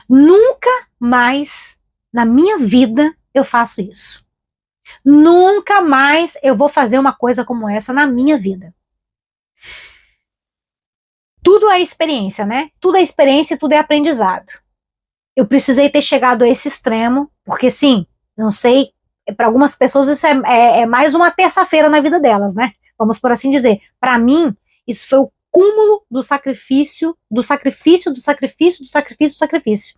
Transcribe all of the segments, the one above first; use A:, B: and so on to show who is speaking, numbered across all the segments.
A: Nunca mais na minha vida eu faço isso. Nunca mais eu vou fazer uma coisa como essa na minha vida. Tudo é experiência, né? Tudo é experiência e tudo é aprendizado. Eu precisei ter chegado a esse extremo, porque sim, não sei, para algumas pessoas isso é mais uma terça-feira na vida delas, né? Vamos por assim dizer. Para mim, isso foi o cúmulo do sacrifício, do sacrifício, do sacrifício, do sacrifício, do sacrifício.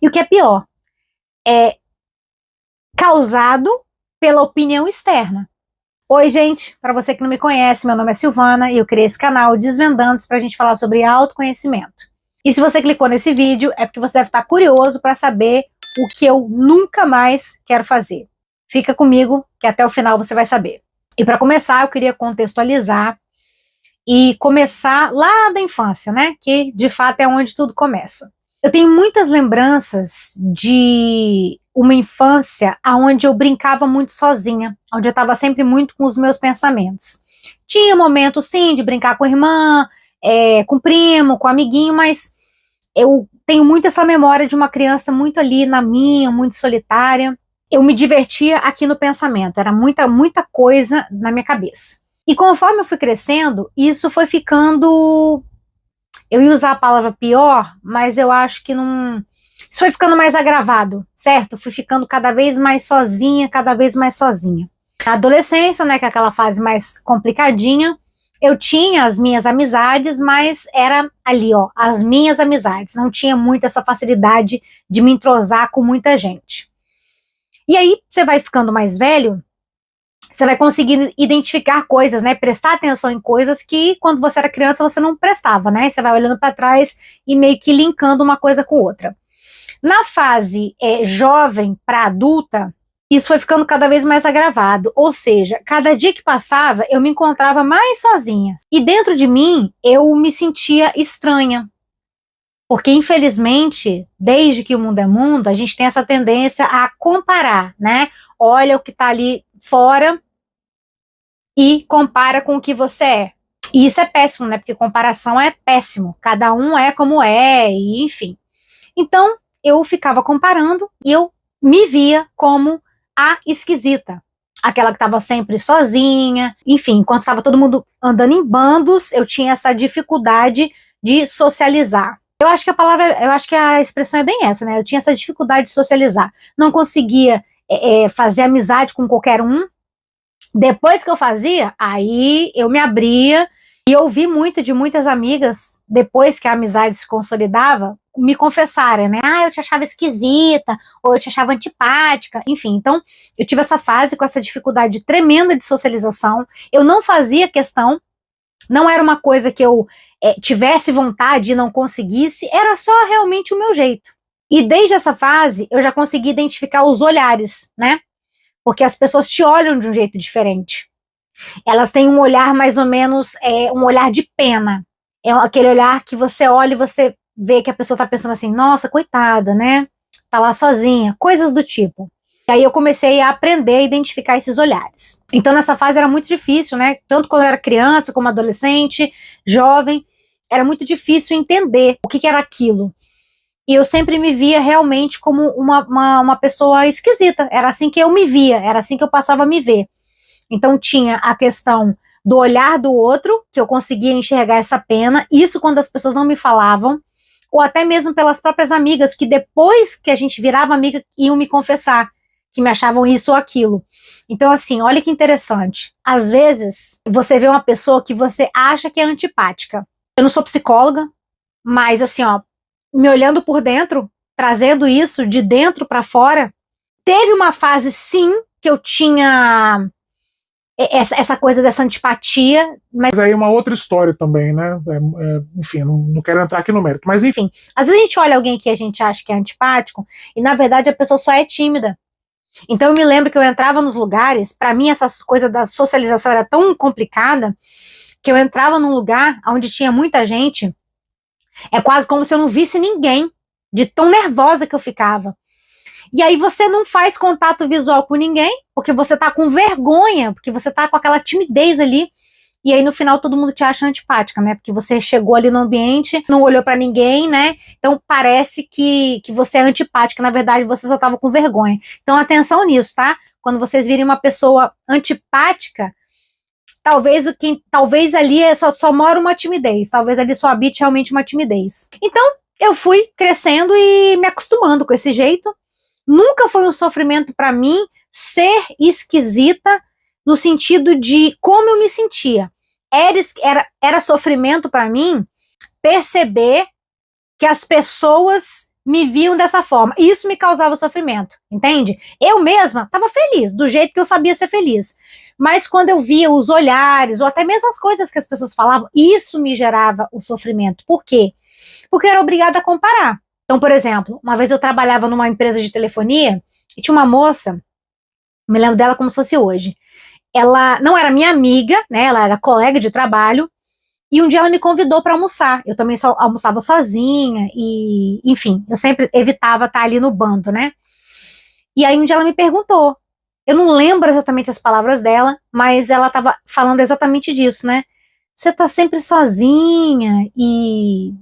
A: E o que é pior, é causado pela opinião externa. Oi, gente, para você que não me conhece, meu nome é Silvana e eu criei esse canal Desvendando para a gente falar sobre autoconhecimento. E se você clicou nesse vídeo, é porque você deve estar curioso para saber o que eu nunca mais quero fazer. Fica comigo, que até o final você vai saber. E para começar, eu queria contextualizar e começar lá da infância, né? Que de fato é onde tudo começa. Eu tenho muitas lembranças de uma infância onde eu brincava muito sozinha, onde eu estava sempre muito com os meus pensamentos. Tinha momentos, sim, de brincar com a irmã, com o primo, com o amiguinho, mas eu tenho muito essa memória de uma criança muito ali na minha, muito solitária. Eu me divertia aqui no pensamento, era muita, muita coisa na minha cabeça. E conforme eu fui crescendo, isso foi ficando... Eu ia usar a palavra pior, mas eu acho que não... Isso foi ficando mais agravado, certo? Fui ficando cada vez mais sozinha, cada vez mais sozinha. Na adolescência, né, que é aquela fase mais complicadinha, eu tinha as minhas amizades, mas era ali, ó, as minhas amizades. Não tinha muito essa facilidade de me entrosar com muita gente. E aí, você vai ficando mais velho, você vai conseguir identificar coisas, né? Prestar atenção em coisas que quando você era criança você não prestava, né? Você vai olhando para trás e meio que linkando uma coisa com outra. Na fase jovem para adulta, isso foi ficando cada vez mais agravado. Ou seja, cada dia que passava eu me encontrava mais sozinha. E dentro de mim eu me sentia estranha. Porque, infelizmente, desde que o mundo é mundo, a gente tem essa tendência a comparar, né? Olha o que está ali fora e compara com o que você é. E isso é péssimo, né? Porque comparação é péssimo. Cada um é como é, e enfim. Então, eu ficava comparando e eu me via como a esquisita. Aquela que estava sempre sozinha. Enfim, enquanto estava todo mundo andando em bandos, eu tinha essa dificuldade de socializar. Eu acho que a expressão é bem essa, né? Eu tinha essa dificuldade de socializar. Não conseguia fazer amizade com qualquer um. Depois que eu fazia, aí eu me abria e eu ouvi muito de muitas amigas, depois que a amizade se consolidava, me confessarem, né? Ah, eu te achava esquisita, ou eu te achava antipática, enfim. Então, eu tive essa fase com essa dificuldade tremenda de socialização. Eu não fazia questão, não era uma coisa que eu tivesse vontade e não conseguisse, era só realmente o meu jeito. E desde essa fase, eu já consegui identificar os olhares, né? Porque as pessoas te olham de um jeito diferente. Elas têm um olhar mais ou menos, um olhar de pena. É aquele olhar que você olha e você vê que a pessoa tá pensando assim, nossa, coitada, né? Tá lá sozinha, coisas do tipo. E aí eu comecei a aprender a identificar esses olhares. Então nessa fase era muito difícil, né? Tanto quando eu era criança, como adolescente, jovem, era muito difícil entender o que era aquilo. E eu sempre me via realmente como uma pessoa esquisita. Era assim que eu me via, era assim que eu passava a me ver. Então tinha a questão do olhar do outro, que eu conseguia enxergar essa pena, isso quando as pessoas não me falavam, ou até mesmo pelas próprias amigas, que depois que a gente virava amiga, iam me confessar, que me achavam isso ou aquilo. Então assim, olha que interessante. Às vezes, você vê uma pessoa que você acha que é antipática. Eu não sou psicóloga, mas assim, ó, me olhando por dentro, trazendo isso de dentro para fora, teve uma fase, sim, que eu tinha essa coisa dessa antipatia. Mas
B: aí é uma outra história também, né? Enfim, não quero entrar aqui no mérito, mas enfim.
A: Às vezes a gente olha alguém que a gente acha que é antipático e na verdade a pessoa só é tímida. Então eu me lembro que eu entrava nos lugares, para mim essas coisas da socialização era tão complicada, que eu entrava num lugar onde tinha muita gente, é quase como se eu não visse ninguém, de tão nervosa que eu ficava. E aí você não faz contato visual com ninguém, porque você tá com vergonha, porque você tá com aquela timidez ali. e aí no final todo mundo te acha antipática, né? Porque você chegou ali no ambiente, não olhou pra ninguém, né? Então parece que você é antipática, na verdade você só tava com vergonha. Então atenção nisso, tá? Quando vocês virem uma pessoa antipática, talvez ali só mora uma timidez, talvez ali só habite realmente uma timidez. Então eu fui crescendo e me acostumando com esse jeito. Nunca foi um sofrimento pra mim ser esquisita no sentido de como eu me sentia. Era sofrimento para mim perceber que as pessoas me viam dessa forma. Isso me causava sofrimento, entende? Eu mesma estava feliz, do jeito que eu sabia ser feliz. Mas quando eu via os olhares, ou até mesmo as coisas que as pessoas falavam, isso me gerava o sofrimento. Por quê? Porque eu era obrigada a comparar. Então, por exemplo, uma vez eu trabalhava numa empresa de telefonia e tinha uma moça, me lembro dela como se fosse hoje. Ela não era minha amiga, né? Ela era colega de trabalho. E um dia ela me convidou para almoçar. Eu também só almoçava sozinha e, enfim, eu sempre evitava estar ali no bando, né? E aí um dia ela me perguntou. Eu não lembro exatamente as palavras dela, mas ela estava falando exatamente disso, né? Você tá sempre sozinha e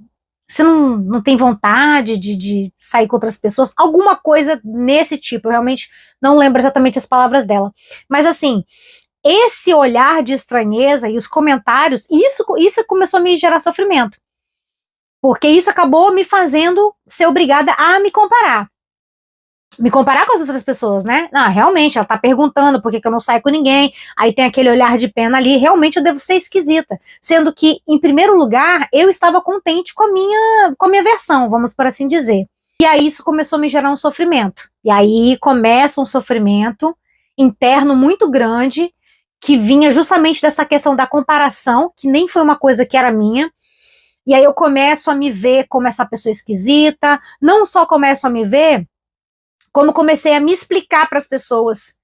A: você não tem vontade de sair com outras pessoas? Alguma coisa nesse tipo. Eu realmente não lembro exatamente as palavras dela. Mas assim, esse olhar de estranheza e os comentários, isso começou a me gerar sofrimento. Porque isso acabou me fazendo ser obrigada a me comparar. Me comparar com as outras pessoas, né? Não, realmente, ela tá perguntando por que eu não saio com ninguém. Aí tem aquele olhar de pena ali. Realmente eu devo ser esquisita. Sendo que, em primeiro lugar, eu estava contente com a minha versão, vamos por assim dizer. E aí isso começou a me gerar um sofrimento. E aí começa um sofrimento interno muito grande, que vinha justamente dessa questão da comparação, que nem foi uma coisa que era minha. E aí eu começo a me ver como essa pessoa esquisita. Não só começo a me ver, como comecei a me explicar para as pessoas.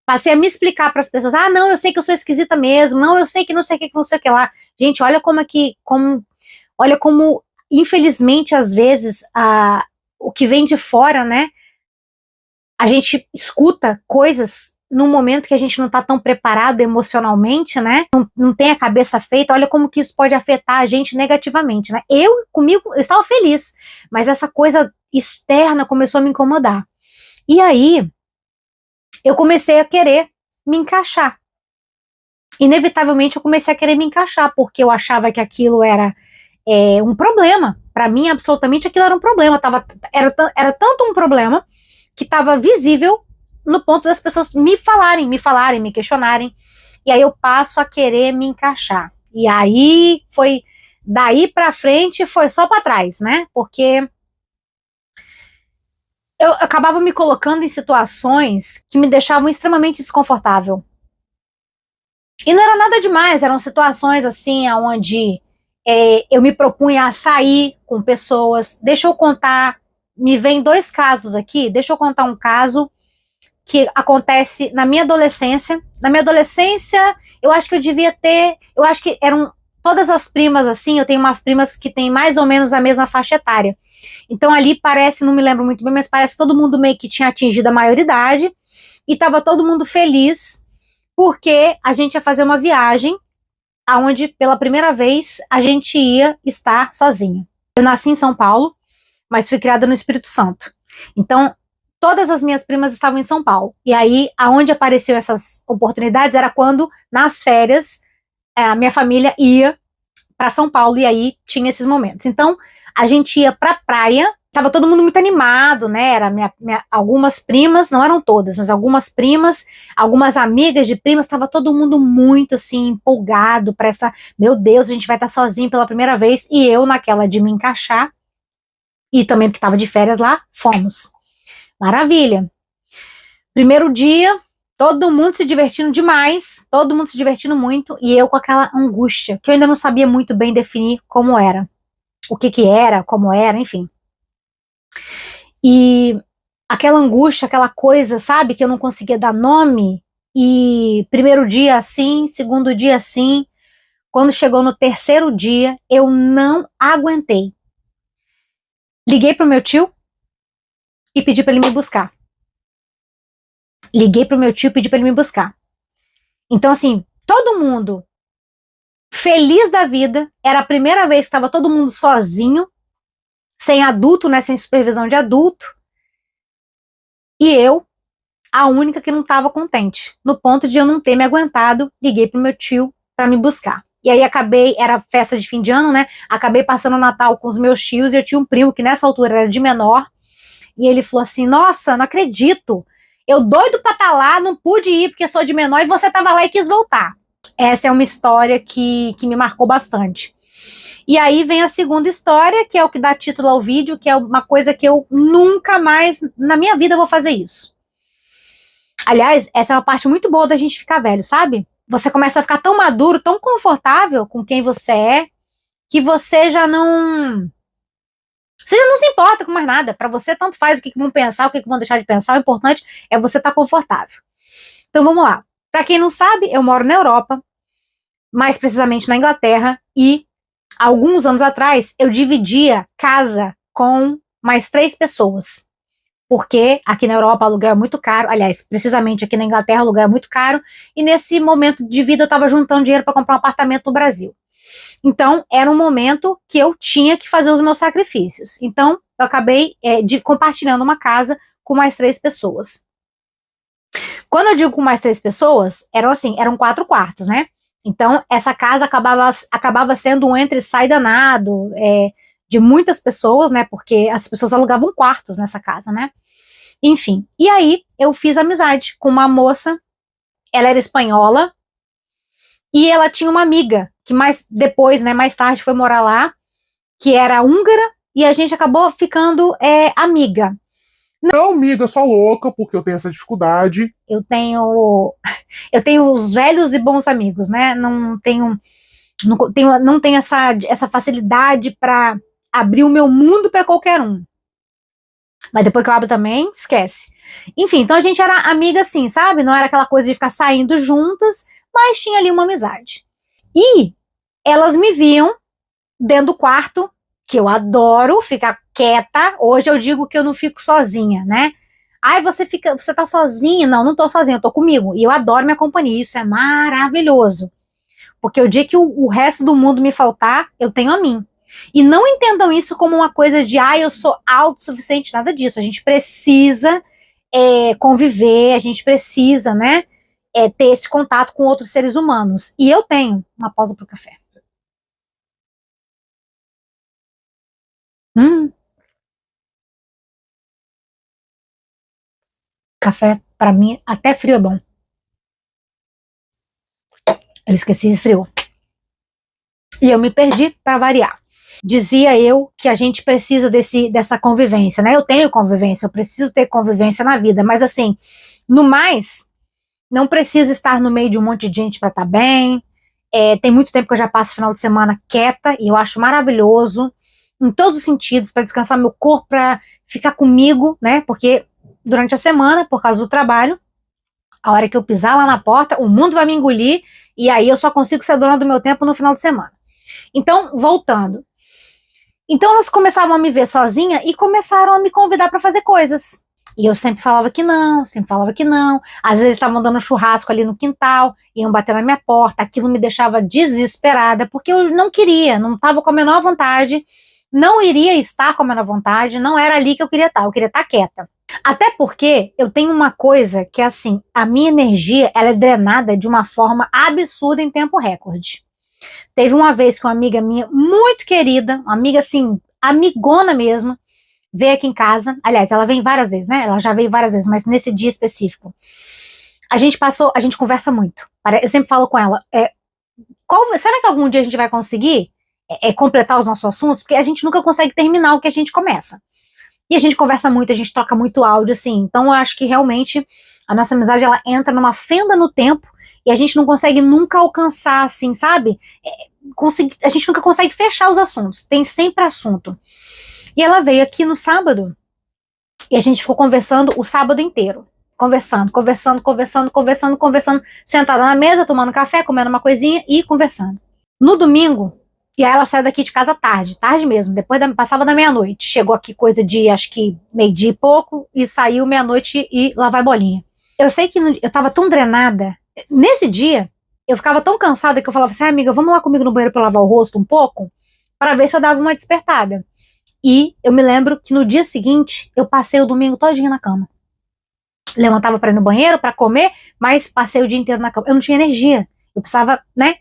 A: Passei a me explicar para as pessoas. Ah, não, eu sei que eu sou esquisita mesmo. Não, eu sei que não sei o que, não sei o que lá. Gente, olha como, infelizmente, às vezes, o que vem de fora, né? A gente escuta coisas num momento que a gente não está tão preparado emocionalmente, né? Não tem a cabeça feita. Olha como que isso pode afetar a gente negativamente, né? Eu estava feliz, mas essa coisa externa começou a me incomodar. E aí, eu comecei a querer me encaixar. Inevitavelmente, eu comecei a querer me encaixar, porque eu achava que aquilo era um problema. Para mim, absolutamente, aquilo era um problema. Era tanto um problema que estava visível no ponto das pessoas me falarem, me questionarem. E aí eu passo a querer me encaixar. E aí foi daí para frente foi só para trás, né? Porque eu acabava me colocando em situações que me deixavam extremamente desconfortável. E não era nada demais, eram situações assim, onde eu me propunha a sair com pessoas. Deixa eu contar, me vem dois casos aqui, deixa eu contar um caso que acontece na minha adolescência. Na minha adolescência, eu acho que eu acho que eram todas as primas assim, eu tenho umas primas que têm mais ou menos a mesma faixa etária. Então ali parece, não me lembro muito bem, mas parece que todo mundo meio que tinha atingido a maioridade e estava todo mundo feliz porque a gente ia fazer uma viagem aonde pela primeira vez a gente ia estar sozinha. Eu nasci em São Paulo, mas fui criada no Espírito Santo. Então, todas as minhas primas estavam em São Paulo. E aí, aonde apareceu essas oportunidades era quando, nas férias, a minha família ia para São Paulo e aí tinha esses momentos. Então, a gente ia pra praia, tava todo mundo muito animado, né? Era algumas primas, não eram todas, mas algumas primas, algumas amigas de primas, tava todo mundo muito assim empolgado para essa, meu Deus, a gente vai estar sozinho pela primeira vez e eu naquela de me encaixar e também porque tava de férias lá, fomos. Maravilha. Primeiro dia, todo mundo se divertindo demais, todo mundo se divertindo muito, e eu com aquela angústia, que eu ainda não sabia muito bem definir como era, o que era, como era, enfim. E aquela angústia, aquela coisa, sabe, que eu não conseguia dar nome, e primeiro dia assim, segundo dia assim, quando chegou no terceiro dia, eu não aguentei. Liguei pro meu tio e pedi para ele me buscar. Liguei pro meu tio e pedi para ele me buscar. Então, assim, todo mundo feliz da vida, era a primeira vez que estava todo mundo sozinho, sem adulto, né, sem supervisão de adulto, e eu, a única que não estava contente, no ponto de eu não ter me aguentado, liguei pro meu tio para me buscar. E aí era festa de fim de ano, né, acabei passando o Natal com os meus tios, e eu tinha um primo que nessa altura era de menor, e ele falou assim, nossa, não acredito, eu doido pra estar lá, não pude ir porque sou de menor, e você tava lá e quis voltar. Essa é uma história que me marcou bastante. E aí vem a segunda história, que é o que dá título ao vídeo, que é uma coisa que eu nunca mais, na minha vida, vou fazer isso. Aliás, essa é uma parte muito boa da gente ficar velho, sabe? Você começa a ficar tão maduro, tão confortável com quem você é, que você já não se importa com mais nada. Para você, tanto faz o que vão pensar, o que vão deixar de pensar. O importante é você estar confortável. Então, vamos lá. Para quem não sabe, eu moro na Europa, mais precisamente na Inglaterra, e alguns anos atrás eu dividia casa com mais 3 pessoas. Porque aqui na Europa aluguel é muito caro, aliás, precisamente aqui na Inglaterra aluguel é muito caro, e nesse momento de vida eu estava juntando dinheiro para comprar um apartamento no Brasil. Então, era um momento que eu tinha que fazer os meus sacrifícios. Então, eu acabei compartilhando uma casa com mais 3 pessoas. Quando eu digo com mais 3 pessoas, eram 4 quartos, né? Então, essa casa acabava sendo um entra e sai danado, de muitas pessoas, né? Porque as pessoas alugavam quartos nessa casa, né? Enfim, e aí eu fiz amizade com uma moça, ela era espanhola, e ela tinha uma amiga, que mais tarde foi morar lá, que era húngara, e a gente acabou ficando amiga.
B: Não, amiga, só louca, porque eu tenho essa dificuldade.
A: Eu tenho os velhos e bons amigos, né? Não tenho essa facilidade para abrir o meu mundo para qualquer um. Mas depois que eu abro também, esquece. Enfim, então a gente era amiga assim, sabe? Não era aquela coisa de ficar saindo juntas, mas tinha ali uma amizade. E elas me viam dentro do quarto, que eu adoro ficar quieta. Hoje eu digo que eu não fico sozinha, né? Ai, você tá sozinha? Não, não tô sozinha, eu tô comigo. E eu adoro minha companhia, isso é maravilhoso. Porque o dia que o resto do mundo me faltar, eu tenho a mim. E não entendam isso como uma coisa de, eu sou autossuficiente, nada disso. A gente precisa conviver, a gente precisa, né, ter esse contato com outros seres humanos. E eu tenho uma pausa pro café. Café, pra mim, até frio é bom. Eu esqueci esse frio. E eu me perdi para variar. Dizia eu que a gente precisa dessa convivência, né? Eu tenho convivência, eu preciso ter convivência na vida, mas assim, no mais, não preciso estar no meio de um monte de gente para estar bem. Tem muito tempo que eu já passo o final de semana quieta e eu acho maravilhoso, em todos os sentidos, para descansar meu corpo, para ficar comigo, né? Porque durante a semana, por causa do trabalho, a hora que eu pisar lá na porta, o mundo vai me engolir e aí eu só consigo ser dona do meu tempo no final de semana. Então, voltando. Então elas começavam a me ver sozinha e começaram a me convidar para fazer coisas. E eu sempre falava que não, sempre falava que não. Às vezes estavam dando churrasco ali no quintal, iam bater na minha porta, aquilo me deixava desesperada, porque eu não queria, não estava com a menor vontade, não iria estar com a menor vontade, não era ali que eu queria estar quieta. Até porque eu tenho uma coisa que é assim, a minha energia ela é drenada de uma forma absurda em tempo recorde. Teve uma vez que uma amiga minha, muito querida, uma amiga assim, amigona mesmo, veio aqui em casa. Aliás, ela vem várias vezes, né? Ela já veio várias vezes, mas nesse dia específico. A gente conversa muito. Eu sempre falo com ela, será que algum dia a gente vai conseguir completar os nossos assuntos? Porque a gente nunca consegue terminar o que a gente começa. E a gente conversa muito, a gente troca muito áudio, assim. Então eu acho que realmente a nossa amizade, ela entra numa fenda no tempo e a gente não consegue nunca alcançar, assim, sabe? A gente nunca consegue fechar os assuntos. Tem sempre assunto. E ela veio aqui no sábado e a gente ficou conversando o sábado inteiro. Conversando, sentada na mesa, tomando café, comendo uma coisinha e conversando. No domingo, e aí ela saiu daqui de casa tarde mesmo, passava da meia-noite. Chegou aqui coisa de, acho que meio-dia e pouco, e saiu meia-noite e lá vai bolinha. Eu sei que eu tava tão drenada. Nesse dia, eu ficava tão cansada que eu falava assim, amiga, vamos lá comigo no banheiro pra lavar o rosto um pouco, para ver se eu dava uma despertada. E eu me lembro que no dia seguinte, eu passei o domingo todinho na cama. Levantava para ir no banheiro, para comer, mas passei o dia inteiro na cama. Eu não tinha energia. Eu precisava, né,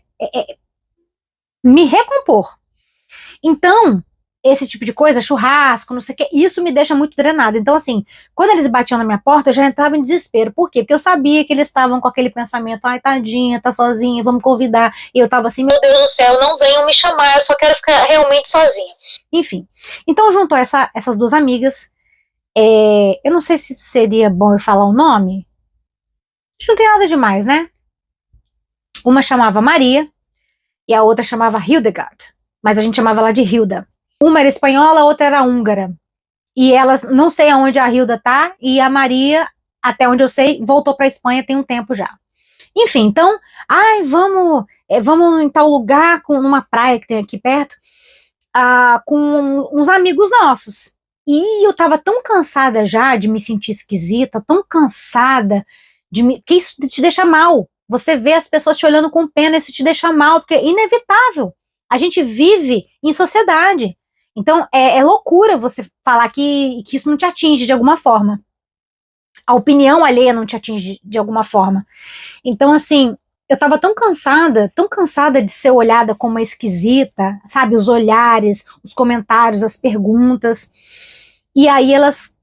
A: me recompor. Então, esse tipo de coisa, churrasco, não sei o que, isso me deixa muito drenada. Então, assim, quando eles batiam na minha porta, eu já entrava em desespero. Por quê? Porque eu sabia que eles estavam com aquele pensamento, ai, tadinha, tá sozinha, vamos convidar. E eu tava assim, meu Deus do céu, não venham me chamar, eu só quero ficar realmente sozinha. Enfim, então juntou essas duas amigas. Eu não sei se seria bom eu falar o nome. Acho que não tem nada demais, né? Uma chamava Maria e a outra chamava Hildegard, mas a gente chamava ela de Hilda. Uma era espanhola, a outra era húngara. E elas, não sei aonde a Hilda tá, e a Maria, até onde eu sei, voltou para Espanha tem um tempo já. Enfim, então, ai, vamos em tal lugar, numa praia que tem aqui perto, com uns amigos nossos. E eu tava tão cansada já de me sentir esquisita, tão cansada que isso te deixa mal. Você vê as pessoas te olhando com pena, isso te deixa mal, porque é inevitável. A gente vive em sociedade. Então, é loucura você falar que isso não te atinge de alguma forma. A opinião alheia não te atinge de alguma forma. Então, assim, eu tava tão cansada de ser olhada como uma esquisita, sabe? Os olhares, os comentários, as perguntas. E aí elas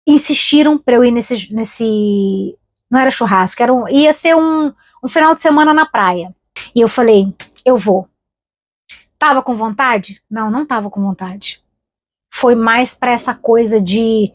A: insistiram pra eu ir nesse não era churrasco, ia ser um final de semana na praia. E eu falei, eu vou. Tava com vontade? Não, não tava com vontade. Foi mais pra essa coisa de,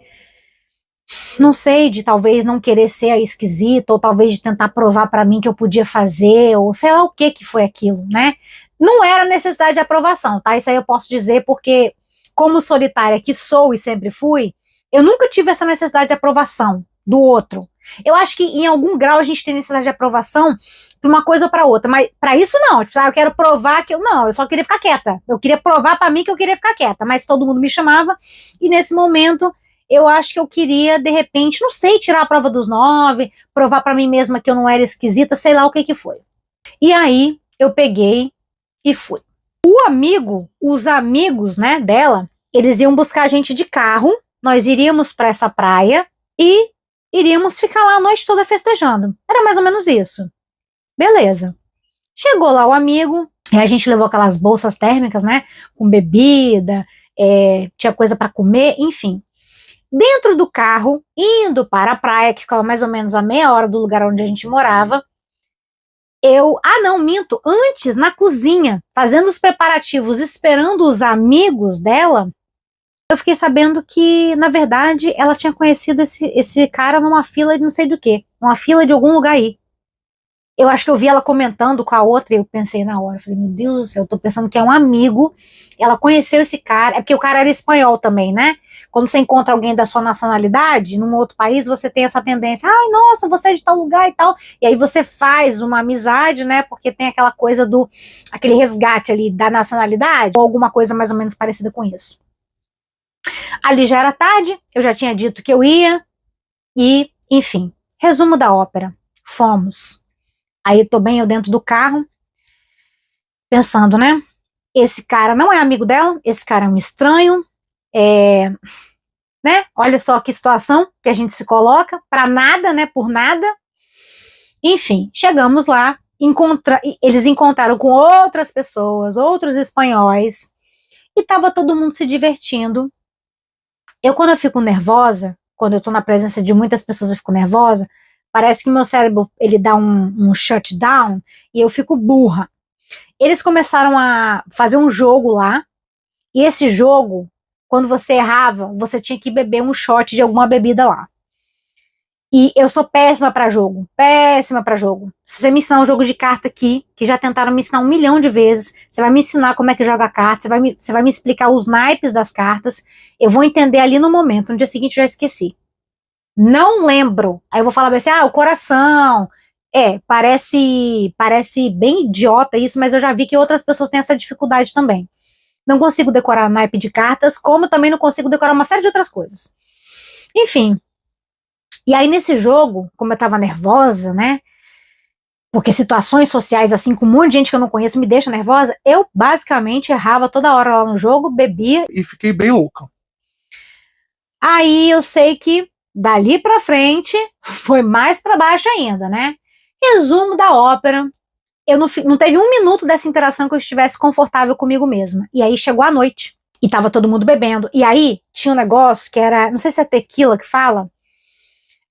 A: não sei, de talvez não querer ser a esquisita, ou talvez de tentar provar pra mim que eu podia fazer, ou sei lá o que foi aquilo, né? Não era necessidade de aprovação, tá? Isso aí eu posso dizer porque, como solitária que sou e sempre fui, eu nunca tive essa necessidade de aprovação do outro. Eu acho que em algum grau a gente tem necessidade de aprovação para uma coisa ou para outra, mas para isso não. Tipo, eu quero provar que eu só queria ficar quieta. Eu queria provar para mim que eu queria ficar quieta, mas todo mundo me chamava e nesse momento eu acho que eu queria de repente, não sei, tirar a prova dos 9, provar para mim mesma que eu não era esquisita, sei lá o que foi. E aí eu peguei e fui. Os amigos, né, dela, eles iam buscar a gente de carro, nós iríamos para essa praia e iríamos ficar lá a noite toda festejando. Era mais ou menos isso. Beleza. Chegou lá o amigo, e a gente levou aquelas bolsas térmicas, né, com bebida, tinha coisa para comer, enfim. Dentro do carro, indo para a praia, que ficava mais ou menos a meia hora do lugar onde a gente morava, não, minto, antes, na cozinha, fazendo os preparativos, esperando os amigos dela, eu fiquei sabendo que, na verdade, ela tinha conhecido esse cara numa fila de não sei do que, numa fila de algum lugar aí. Eu acho que eu vi ela comentando com a outra e eu pensei na hora, falei, meu Deus do céu, eu tô pensando que é um amigo, ela conheceu esse cara, é porque o cara era espanhol também, né? Quando você encontra alguém da sua nacionalidade, num outro país, você tem essa tendência, ai, nossa, você é de tal lugar e tal, e aí você faz uma amizade, né, porque tem aquela coisa aquele resgate ali da nacionalidade, ou alguma coisa mais ou menos parecida com isso. Ali já era tarde, eu já tinha dito que eu ia, e, enfim, resumo da ópera, fomos. Aí tô bem eu dentro do carro, pensando, né? Esse cara não é amigo dela, esse cara é um estranho, né? Olha só que situação que a gente se coloca, pra nada, né? Por nada. Enfim, chegamos lá, eles encontraram com outras pessoas, outros espanhóis, e tava todo mundo se divertindo. Quando eu fico nervosa, quando eu tô na presença de muitas pessoas, eu fico nervosa, parece que o meu cérebro, ele dá um shutdown e eu fico burra. Eles começaram a fazer um jogo lá, e esse jogo, quando você errava, você tinha que beber um shot de alguma bebida lá. E eu sou péssima pra jogo, péssima pra jogo. Se você me ensinar um jogo de carta aqui, que já tentaram me ensinar 1 milhão de vezes, você vai me ensinar como é que joga a carta, você vai me explicar os naipes das cartas, eu vou entender ali no momento, no dia seguinte eu já esqueci. Não lembro. Aí eu vou falar assim, o coração. Parece bem idiota isso, mas eu já vi que outras pessoas têm essa dificuldade também. Não consigo decorar naipe de cartas, como também não consigo decorar uma série de outras coisas. Enfim. E aí nesse jogo, como eu tava nervosa, né? porque situações sociais, assim, com um monte de gente que eu não conheço, me deixa nervosa, eu basicamente errava toda hora lá no jogo, bebia.
B: E fiquei bem louca.
A: Aí eu sei que dali pra frente foi mais pra baixo ainda, né? Resumo da ópera. Eu não teve um minuto dessa interação que eu estivesse confortável comigo mesma. E aí chegou a noite e tava todo mundo bebendo. E aí tinha um negócio que era, não sei se é tequila que fala,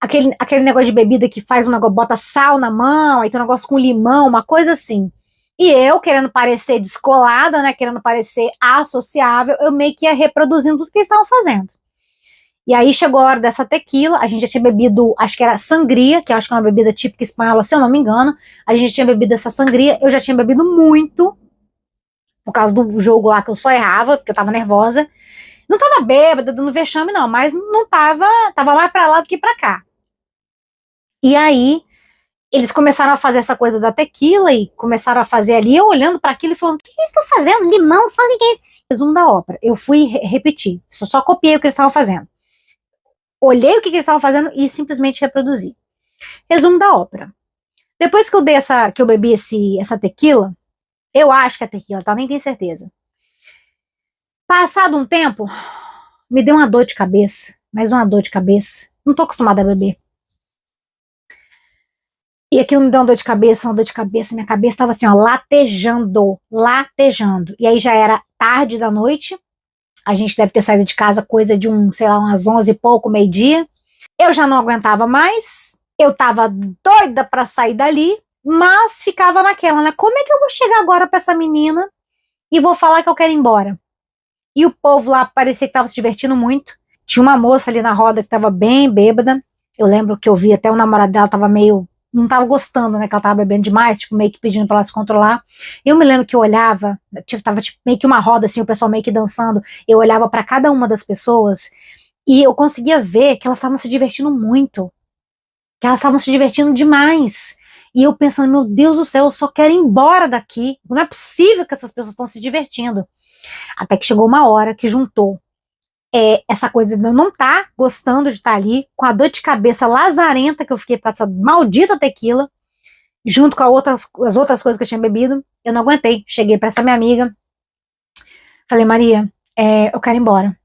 A: aquele negócio de bebida que faz um negócio, bota sal na mão, aí tem um negócio com limão, uma coisa assim. E eu, querendo parecer descolada, né, querendo parecer associável, eu meio que ia reproduzindo tudo que eles estavam fazendo. E aí chegou a hora dessa tequila, a gente já tinha bebido, acho que era sangria, que eu acho que é uma bebida típica espanhola, se eu não me engano. A gente tinha bebido essa sangria, eu já tinha bebido muito, por causa do jogo lá que eu só errava, porque eu tava nervosa. Não tava bêbada, dando vexame não, mas não tava mais pra lá do que pra cá. E aí, eles começaram a fazer essa coisa da tequila e começaram a fazer ali, eu olhando para aquilo e falando, o que eles estão fazendo? Limão, só ninguém. Resumo da ópera. Eu fui repetir, só copiei o que eles estavam fazendo. Olhei o que eles estavam fazendo e simplesmente reproduzi. Resumo da ópera. Depois que eu que eu bebi essa tequila, eu acho que é tequila, tá? Nem tenho certeza. Passado um tempo, me deu uma dor de cabeça, mais uma dor de cabeça. Não tô acostumada a beber. E aquilo me deu uma dor de cabeça, minha cabeça estava assim, ó, latejando, latejando. E aí já era tarde da noite, a gente deve ter saído de casa coisa de sei lá, umas 11 e pouco, meio-dia. Eu já não aguentava mais, eu tava doida pra sair dali, mas ficava naquela, né? Como é que eu vou chegar agora pra essa menina e vou falar que eu quero ir embora? E o povo lá parecia que tava se divertindo muito. Tinha uma moça ali na roda que tava bem bêbada. Eu lembro que eu vi até o namorado dela tava meio, não tava gostando, né, que ela tava bebendo demais, tipo, meio que pedindo pra ela se controlar. Eu me lembro que eu olhava, tava tipo, meio que uma roda assim, o pessoal meio que dançando. Eu olhava pra cada uma das pessoas e eu conseguia ver que elas estavam se divertindo muito, que elas estavam se divertindo demais. E eu pensando, meu Deus do céu, eu só quero ir embora daqui. Não é possível que essas pessoas estão se divertindo. Até que chegou uma hora que juntou essa coisa de eu não estar gostando de estar ali, com a dor de cabeça lazarenta que eu fiquei por causa dessa maldita tequila, junto com as outras coisas que eu tinha bebido. Eu não aguentei. Cheguei para essa minha amiga, falei, Maria, eu quero ir embora.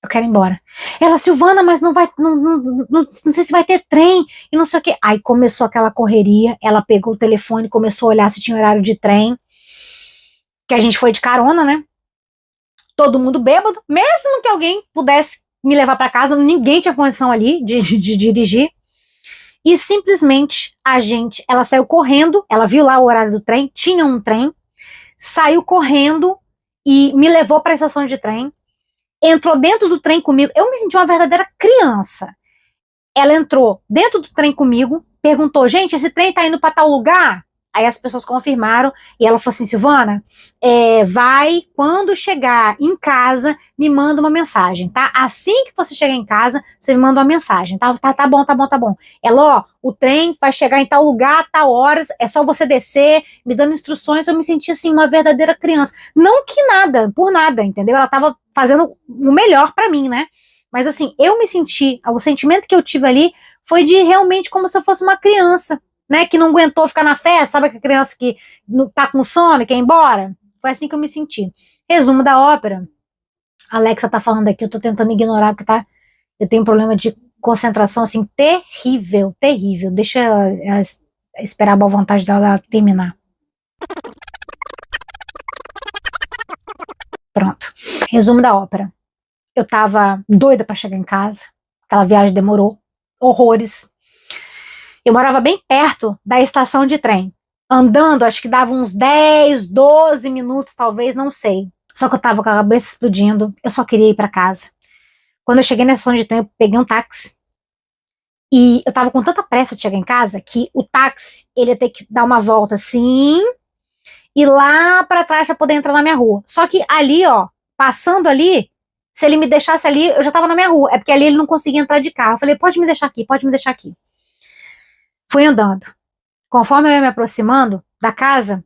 A: Eu quero ir embora. Ela, Silvana, mas não vai, não sei se vai ter trem e não sei o quê. Aí começou aquela correria, ela pegou o telefone, começou a olhar se tinha horário de trem, que a gente foi de carona, né? Todo mundo bêbado, mesmo que alguém pudesse me levar para casa, ninguém tinha condição ali de dirigir. E simplesmente ela saiu correndo, ela viu lá o horário do trem, tinha um trem, saiu correndo e me levou para a estação de trem, entrou dentro do trem comigo. Eu me senti uma verdadeira criança. Ela entrou dentro do trem comigo, perguntou, gente, esse trem tá indo para tal lugar? Aí as pessoas confirmaram e ela falou assim, Silvana, vai, quando chegar em casa, me manda uma mensagem, tá? Assim que você chegar em casa, você me manda uma mensagem, tá? Tá bom, tá bom, tá bom. Ela, ó, o trem vai chegar em tal lugar, tal horas, é só você descer, me dando instruções. Eu me senti assim, uma verdadeira criança. Não que nada, por nada, entendeu? Ela tava fazendo o melhor para mim, né? Mas assim, eu me senti, o sentimento que eu tive ali foi de realmente como se eu fosse uma criança, né, que não aguentou ficar na festa, sabe aquela criança que não tá com sono e quer ir embora? Foi assim que eu me senti. Resumo da ópera. A Alexa tá falando aqui, eu tô tentando ignorar porque eu tenho um problema de concentração assim terrível, terrível. Deixa ela esperar a boa vontade dela terminar. Pronto. Resumo da ópera. Eu tava doida para chegar em casa. Aquela viagem demorou horrores. Eu morava bem perto da estação de trem. Andando, acho que dava uns 10, 12 minutos, talvez, não sei. Só que eu tava com a cabeça explodindo, eu só queria ir para casa. Quando eu cheguei na estação de trem, eu peguei um táxi. E eu tava com tanta pressa de chegar em casa que o táxi, ele ia ter que dar uma volta assim e lá para trás para poder entrar na minha rua. Só que ali, ó, passando ali, se ele me deixasse ali, eu já tava na minha rua. É porque ali ele não conseguia entrar de carro. Eu falei, pode me deixar aqui, pode me deixar aqui. Fui andando. Conforme eu ia me aproximando da casa,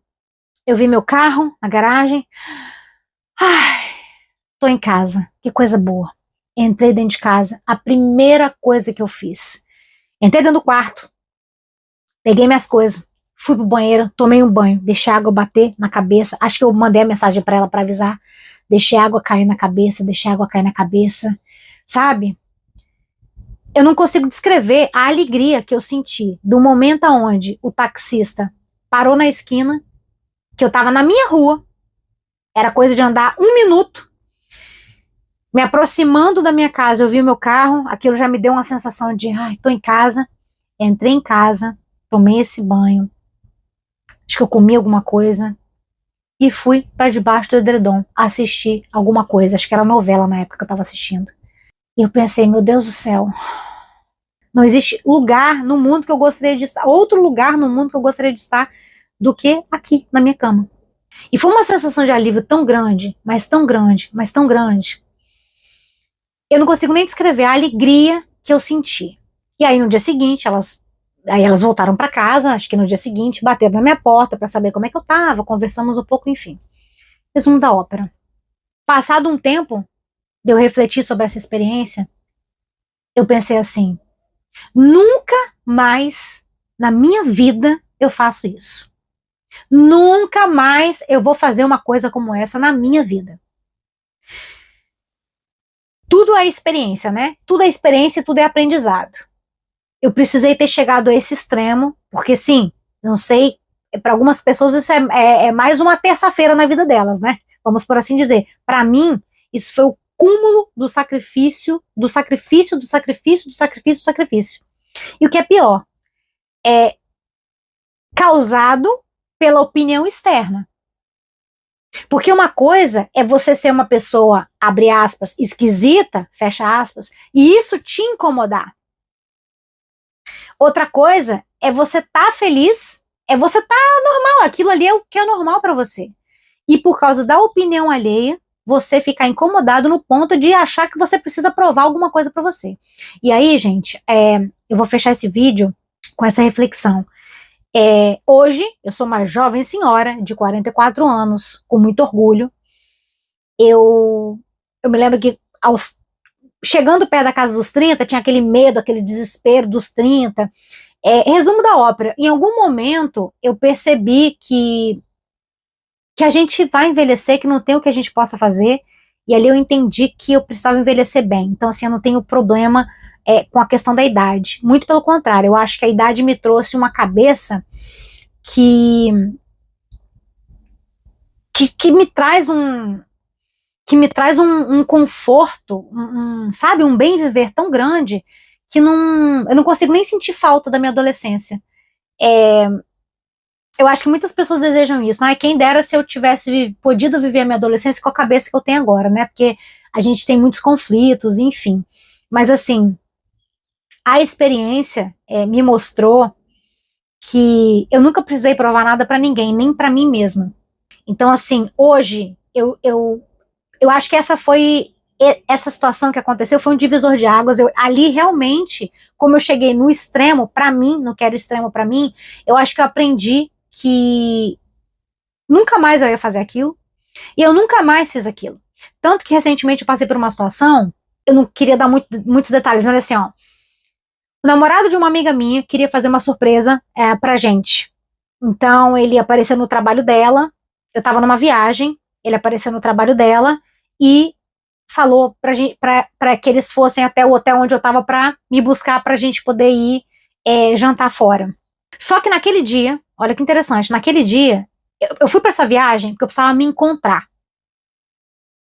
A: eu vi meu carro na garagem. Ai, tô em casa. Que coisa boa. Entrei dentro de casa. A primeira coisa que eu fiz. Entrei dentro do quarto. Peguei minhas coisas. Fui pro banheiro, tomei um banho, deixei a água bater na cabeça. Acho que eu mandei a mensagem pra ela pra avisar. Deixei a água cair na cabeça, deixei a água cair na cabeça. Sabe? Eu não consigo descrever a alegria que eu senti do momento onde o taxista parou na esquina, que eu tava na minha rua, era coisa de andar 1 minuto, me aproximando da minha casa, eu vi o meu carro, aquilo já me deu uma sensação de, ai, tô em casa. Entrei em casa, tomei esse banho, acho que eu comi alguma coisa e fui para debaixo do edredom assistir alguma coisa, acho que era novela na época que eu tava assistindo. E eu pensei, meu Deus do céu, não existe lugar no mundo que eu gostaria de estar, outro lugar no mundo que eu gostaria de estar do que aqui, na minha cama. E foi uma sensação de alívio tão grande, mas tão grande, mas tão grande. Eu não consigo nem descrever a alegria que eu senti. E aí no dia seguinte, elas voltaram para casa, acho que no dia seguinte, bateram na minha porta para saber como é que eu tava, conversamos um pouco, enfim. Resumo da ópera. Passado um tempo de eu refletir sobre essa experiência, eu pensei assim, nunca mais na minha vida eu faço isso. Nunca mais eu vou fazer uma coisa como essa na minha vida. Tudo é experiência, né? Tudo é experiência e tudo é aprendizado. Eu precisei ter chegado a esse extremo, porque sim, não sei, para algumas pessoas isso é mais uma terça-feira na vida delas, né? Vamos por assim dizer. Para mim, isso foi o cúmulo do sacrifício, do sacrifício, do sacrifício, do sacrifício, do sacrifício. E o que é pior, é causado pela opinião externa. Porque uma coisa é você ser uma pessoa, abre aspas, esquisita, fecha aspas, e isso te incomodar. Outra coisa é você estar feliz, é você estar normal, aquilo ali é o que é normal para você. E por causa da opinião alheia, você ficar incomodado no ponto de achar que você precisa provar alguma coisa para você. E aí, gente, eu vou fechar esse vídeo com essa reflexão. Hoje, eu sou uma jovem senhora de 44 anos, com muito orgulho. Eu me lembro que chegando perto da casa dos 30, tinha aquele medo, aquele desespero dos 30. Resumo da ópera, em algum momento eu percebi que a gente vai envelhecer, que não tem o que a gente possa fazer, e ali eu entendi que eu precisava envelhecer bem. Então, assim, eu não tenho problema com a questão da idade. Muito pelo contrário, eu acho que a idade me trouxe uma cabeça que me traz um conforto, sabe, um bem viver tão grande que eu não consigo nem sentir falta da minha adolescência. Eu acho que muitas pessoas desejam isso, né? Quem dera se eu tivesse podido viver a minha adolescência com a cabeça que eu tenho agora, né? Porque a gente tem muitos conflitos, enfim. Mas assim, a experiência me mostrou que eu nunca precisei provar nada pra ninguém, nem pra mim mesma. Então, assim, hoje eu acho que essa situação que aconteceu foi um divisor de águas. Ali realmente, como eu cheguei no extremo, pra mim, não quero extremo pra mim, eu acho que eu aprendi que nunca mais eu ia fazer aquilo, e eu nunca mais fiz aquilo. Tanto que recentemente eu passei por uma situação, eu não queria dar muitos detalhes, mas assim, ó, o namorado de uma amiga minha queria fazer uma surpresa pra gente. Então ele apareceu no trabalho dela, eu tava numa viagem, ele apareceu no trabalho dela e falou pra que eles fossem até o hotel onde eu tava pra me buscar pra gente poder ir jantar fora. Só que naquele dia, olha que interessante, naquele dia, eu fui pra essa viagem porque eu precisava me encontrar.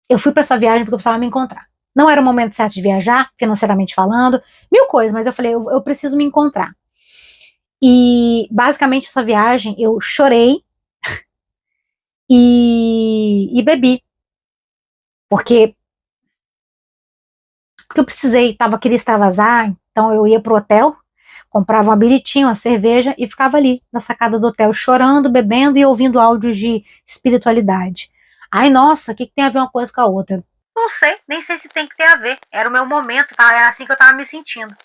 A: Eu fui pra essa viagem porque eu precisava me encontrar. Não era o momento certo de viajar, financeiramente falando, mil coisas, mas eu falei, eu preciso me encontrar. E basicamente essa viagem eu chorei e bebi. Porque eu precisei, queria extravasar, então eu ia pro hotel, comprava uma biritinha, uma cerveja e ficava ali na sacada do hotel chorando, bebendo e ouvindo áudios de espiritualidade. Ai, nossa, o que tem a ver uma coisa com a outra? Não sei, nem sei se tem que ter a ver. Era o meu momento, tá? Era assim que eu tava me sentindo.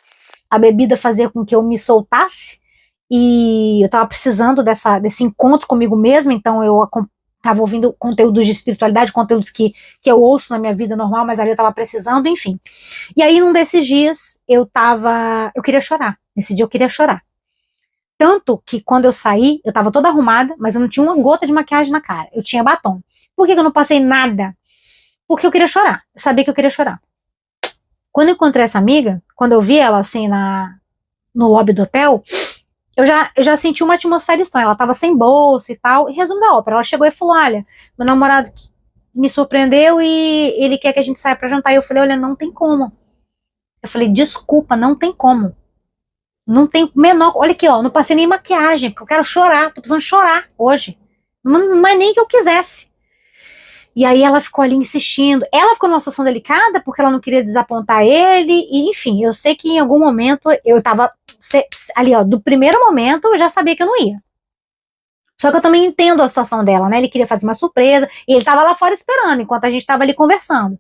A: A bebida fazia com que eu me soltasse e eu tava precisando desse encontro comigo mesma, então eu tava ouvindo conteúdos de espiritualidade, conteúdos que eu ouço na minha vida normal, mas ali eu tava precisando, enfim. E aí, num desses dias, eu queria chorar. Nesse dia eu queria chorar. Tanto que quando eu saí, eu tava toda arrumada, mas eu não tinha uma gota de maquiagem na cara. Eu tinha batom. Por que eu não passei nada? Porque eu queria chorar. Eu sabia que eu queria chorar. Quando eu encontrei essa amiga, quando eu vi ela assim no lobby do hotel, eu já senti uma atmosfera estranha. Ela tava sem bolsa e tal. E resumo da ópera, ela chegou e falou: olha, meu namorado me surpreendeu e ele quer que a gente saia pra jantar. E eu falei: olha, não tem como. Eu falei: desculpa, não tem como. Não tem menor. Olha aqui, ó, não passei nem maquiagem, porque eu quero chorar. Tô precisando chorar hoje. Não é nem que eu quisesse. E aí ela ficou ali insistindo. Ela ficou numa situação delicada porque ela não queria desapontar ele. E enfim, eu sei que em algum momento eu tava ali, ó, do primeiro momento eu já sabia que eu não ia. Só que eu também entendo a situação dela, né? Ele queria fazer uma surpresa e ele tava lá fora esperando enquanto a gente tava ali conversando.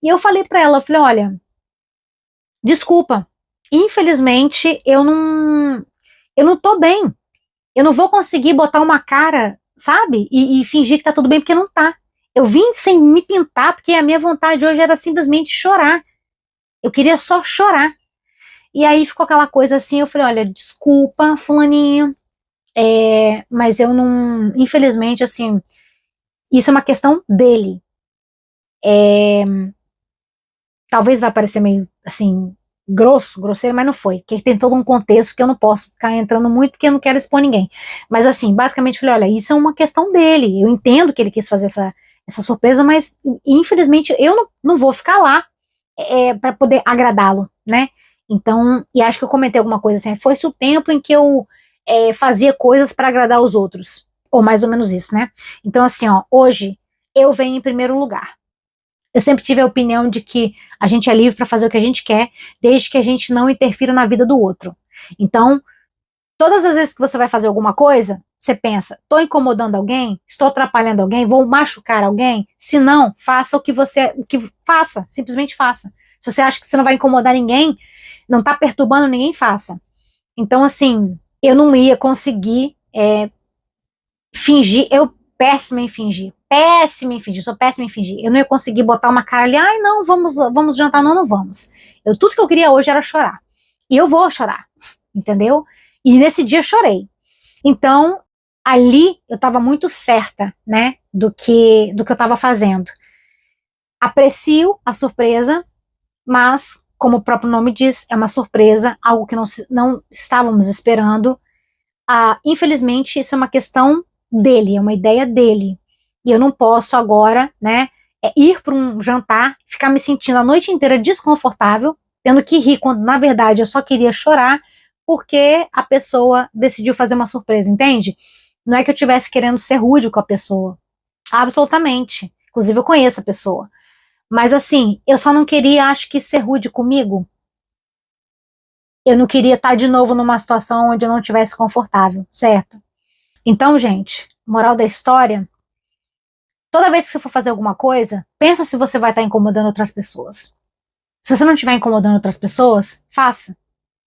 A: E eu falei pra ela, eu falei: olha, desculpa, infelizmente eu não tô bem. Eu não vou conseguir botar uma cara, sabe? E fingir que tá tudo bem porque não tá. Eu vim sem me pintar porque a minha vontade hoje era simplesmente chorar. Eu queria só chorar. E aí ficou aquela coisa assim, eu falei: olha, desculpa, fulaninho, mas eu não, infelizmente, assim, isso é uma questão dele. Talvez vai parecer meio, assim, grosseiro, mas não foi, porque tem todo um contexto que eu não posso ficar entrando muito, porque eu não quero expor ninguém. Mas assim, basicamente, falei: olha, isso é uma questão dele, eu entendo que ele quis fazer essa surpresa, mas infelizmente eu não vou ficar lá para poder agradá-lo, né? Então, e acho que eu comentei alguma coisa assim: foi-se o tempo em que eu fazia coisas para agradar os outros, ou mais ou menos isso, né? Então, assim, ó, hoje eu venho em primeiro lugar. Eu sempre tive a opinião de que a gente é livre para fazer o que a gente quer, desde que a gente não interfira na vida do outro. Então, todas as vezes que você vai fazer alguma coisa, você pensa: estou incomodando alguém? Estou atrapalhando alguém? Vou machucar alguém? Se não, faça o que faça, simplesmente faça. Se você acha que você não vai incomodar ninguém, não está perturbando ninguém, faça. Então, assim, eu não ia conseguir fingir, eu péssima em fingir, sou péssima em fingir. Eu não ia conseguir botar uma cara ali: ai, não, vamos jantar, não vamos. Tudo que eu queria hoje era chorar. E eu vou chorar, entendeu? E nesse dia chorei. Então, ali eu estava muito certa, né, do que eu estava fazendo. Aprecio a surpresa, mas, como o próprio nome diz, é uma surpresa, algo que não estávamos esperando. Infelizmente, isso é uma questão dele, é uma ideia dele. E eu não posso agora, né, ir para um jantar, ficar me sentindo a noite inteira desconfortável, tendo que rir, quando na verdade eu só queria chorar, porque a pessoa decidiu fazer uma surpresa, entende? Não é que eu estivesse querendo ser rude com a pessoa. Absolutamente. Inclusive, eu conheço a pessoa. Mas assim, eu só não queria, acho que, ser rude comigo. Eu não queria estar de novo numa situação onde eu não estivesse confortável, certo? Então, gente, moral da história: toda vez que você for fazer alguma coisa, pensa se você vai estar incomodando outras pessoas. Se você não estiver incomodando outras pessoas, faça.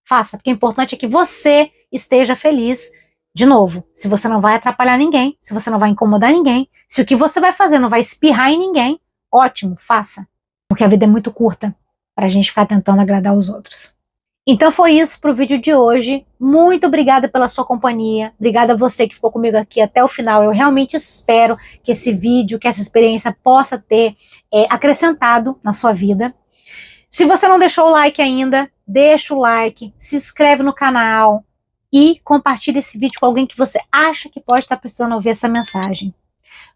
A: Faça, porque o importante é que você esteja feliz. De novo, se você não vai atrapalhar ninguém, se você não vai incomodar ninguém, se o que você vai fazer não vai espirrar em ninguém, ótimo, faça. Porque a vida é muito curta para a gente ficar tentando agradar os outros. Então foi isso para o vídeo de hoje. Muito obrigada pela sua companhia. Obrigada a você que ficou comigo aqui até o final. Eu realmente espero que esse vídeo, que essa experiência possa ter acrescentado na sua vida. Se você não deixou o like ainda, deixa o like, se inscreve no canal e compartilha esse vídeo com alguém que você acha que pode estar precisando ouvir essa mensagem.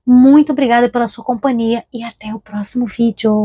A: Muito obrigada pela sua companhia e até o próximo vídeo.